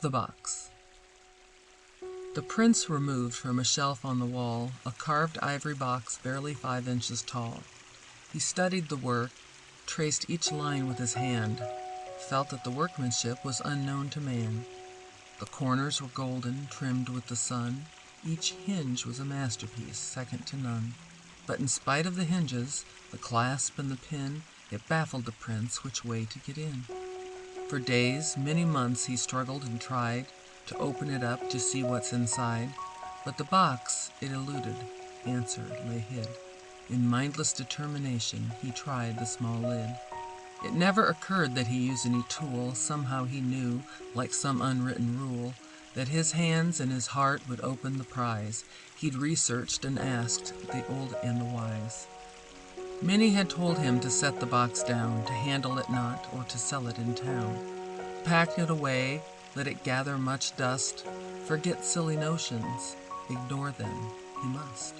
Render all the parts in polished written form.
The box. The prince removed from a shelf on the wall a carved ivory box barely 5 inches tall. He studied the work, traced each line with his hand, felt that the workmanship was unknown to man. The corners were golden, trimmed with the sun. Each hinge was a masterpiece, second to none. But in spite of the hinges, the clasp and the pin, it baffled the prince which way to get in. For days, many months, he struggled and tried to open it up to see what's inside. But the box, it eluded. Answer lay hid. In mindless determination, he tried the small lid. It never occurred that he used any tool. Somehow he knew, like some unwritten rule, that his hands and his heart would open the prize. He'd researched and asked the old and the wise. Many had told him to set the box down, to handle it not, or to sell it in town. Pack it away, let it gather much dust, forget silly notions, ignore them he must.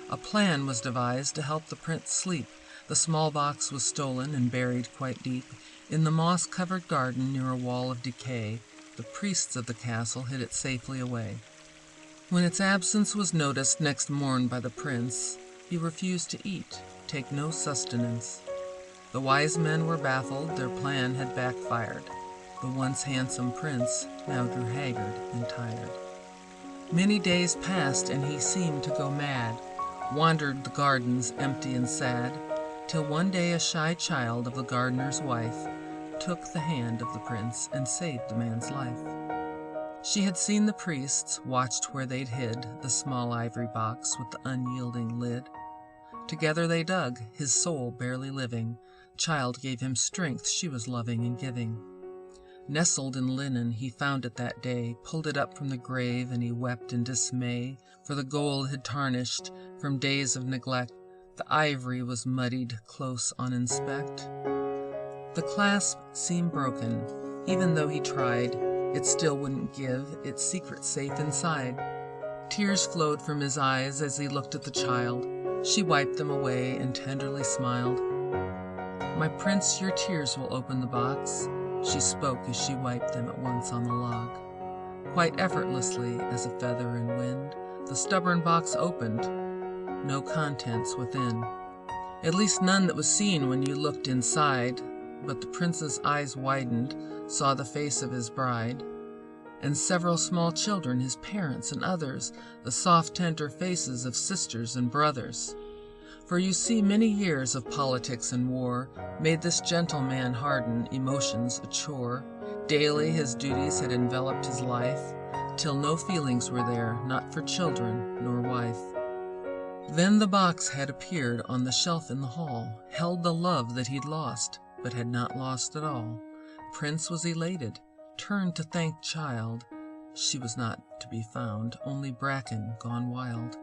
A plan was devised to help the prince sleep. The small box was stolen and buried quite deep. In the moss-covered garden near a wall of decay, the priests of the castle hid it safely away. When its absence was noticed next morn by the prince, he refused to eat, take no sustenance. The wise men were baffled, their plan had backfired. The once handsome prince now grew haggard and tired. Many days passed and he seemed to go mad, wandered the gardens empty and sad, till one day a shy child of the gardener's wife took the hand of the prince and saved the man's life. She had seen the priests, watched where they'd hid the small ivory box with the unyielding lid. Together they dug, his soul barely living. The child gave him strength she was loving and giving. Nestled in linen, he found it that day, pulled it up from the grave, and he wept in dismay, for the gold had tarnished from days of neglect. The ivory was muddied close on inspect. The clasp seemed broken. Even though he tried, it still wouldn't give its secret safe inside. Tears flowed from his eyes as he looked at the child. She wiped them away and tenderly smiled. "My prince, your tears will open the box," she spoke as she wiped them at once on the log. Quite effortlessly as a feather in wind, the stubborn box opened. No contents within. At least none that was seen when you looked inside. But the prince's eyes widened, saw the face of his bride, and several small children, his parents and others, the soft, tender faces of sisters and brothers. For you see, many years of politics and war made this gentle man harden, emotions a chore. Daily his duties had enveloped his life, till no feelings were there, not for children nor wife. Then the box had appeared on the shelf in the hall, held the love that he'd lost, but had not lost at all. Prince was elated, turned to thank child. She was not to be found, only bracken gone wild.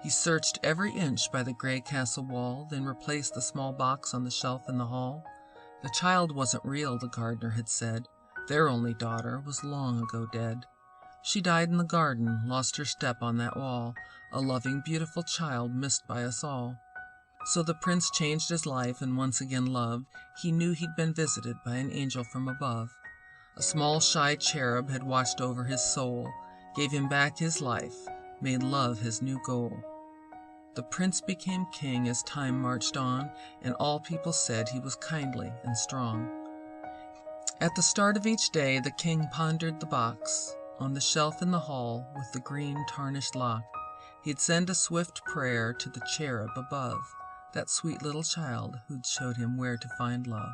He searched every inch by the gray castle wall, then replaced the small box on the shelf in the hall. The child wasn't real, the gardener had said. Their only daughter was long ago dead. She died in the garden, lost her step on that wall, a loving, beautiful child missed by us all. So the prince changed his life and once again loved. He knew he'd been visited by an angel from above. A small shy cherub had watched over his soul, gave him back his life, made love his new goal. The prince became king as time marched on, and all people said he was kindly and strong. At the start of each day the king pondered the box on the shelf in the hall with the green tarnished lock. He'd send a swift prayer to the cherub above, that sweet little child who'd showed him where to find love.